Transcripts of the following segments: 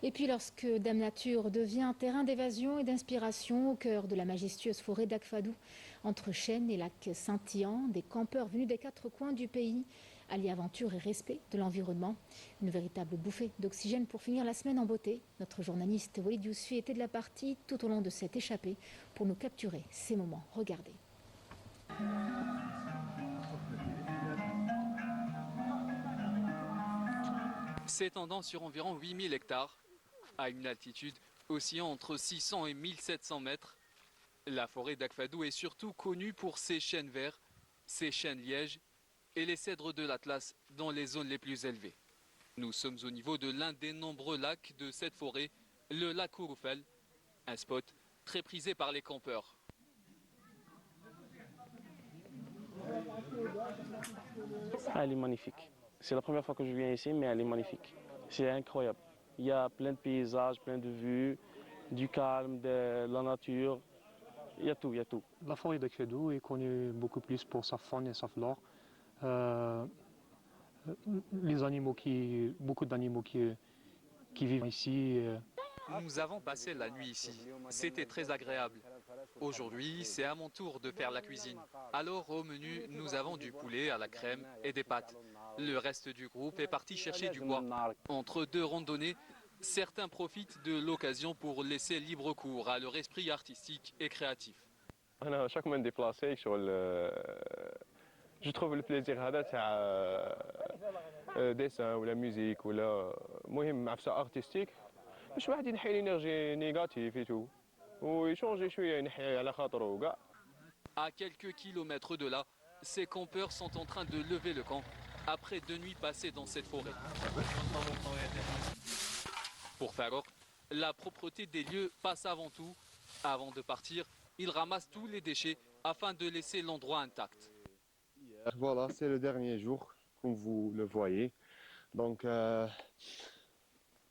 Et puis lorsque Dame Nature devient un terrain d'évasion et d'inspiration au cœur de la majestueuse forêt d'Akfadou, entre chênes et lacs scintillants, des campeurs venus des quatre coins du pays allient aventure et respect de l'environnement. Une véritable bouffée d'oxygène pour finir la semaine en beauté. Notre journaliste Walid Yousfi était de la partie tout au long de cette échappée pour nous capturer ces moments. Regardez. S'étendant sur environ 8000 hectares, à une altitude oscillant entre 600 et 1700 mètres, la forêt d'Akfadou est surtout connue pour ses chênes verts, ses chênes lièges et les cèdres de l'Atlas dans les zones les plus élevées. Nous sommes au niveau de l'un des nombreux lacs de cette forêt, le lac Ouroufel, un spot très prisé par les campeurs. Elle est magnifique. C'est la première fois que je viens ici, mais elle est magnifique. C'est incroyable. Il y a plein de paysages, plein de vues, du calme, de la nature. Il y a tout, il y a tout. La forêt d'Akfadou est connue beaucoup plus pour sa faune et sa flore. Beaucoup d'animaux qui vivent ici. Nous avons passé la nuit ici. C'était très agréable. Aujourd'hui, c'est à mon tour de faire la cuisine. Alors, au menu, nous avons du poulet à la crème et des pâtes. Le reste du groupe est parti chercher du bois. Entre deux randonnées, certains profitent de l'occasion pour laisser libre cours à leur esprit artistique et créatif. Chaque fois que je me déplace, je trouve le plaisir هذا تاع dessin ou la musique ou la المهم عفسه artistique باش واحد ينحي l'énergie négative et tout ويشونجي شويه ينحي على خاطره وكاع. À quelques kilomètres de là, ces campeurs sont en train de lever le camp après 2 nuits passées dans cette forêt. Pour Farok, la propreté des lieux passe avant tout. Avant de partir, ils ramassent tous les déchets afin de laisser l'endroit intact. Voilà, c'est le dernier jour, comme vous le voyez. Donc, la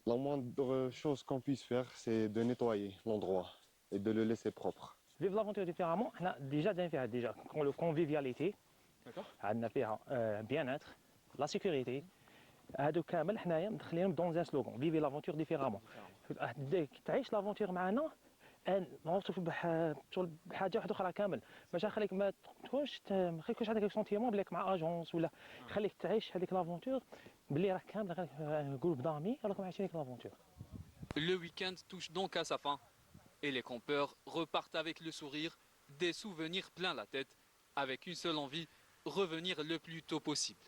moindre chose qu'on puisse faire, c'est de nettoyer l'endroit et de le laisser propre. Vivre l'aventure différemment, on a déjà convivialité, bien-être, la sécurité. هادو كامل حنايا مدخلينهم dans un slogan, vivre l'aventure différemment. تعيش l'aventure معنا نوصف بحاجه واحده اخرى كامل باش نخليك ما تكونش عندك سونتيمون بليك مع اجونس ولا خليك تعيش هذيك لافونتور بلي راك كامل جروب دامي راكم عايشين هذيك لافونتور. Le week-end touche donc à sa fin et les campeurs repartent avec le sourire, des souvenirs plein la tête, avec une seule envie, revenir le plus tôt possible.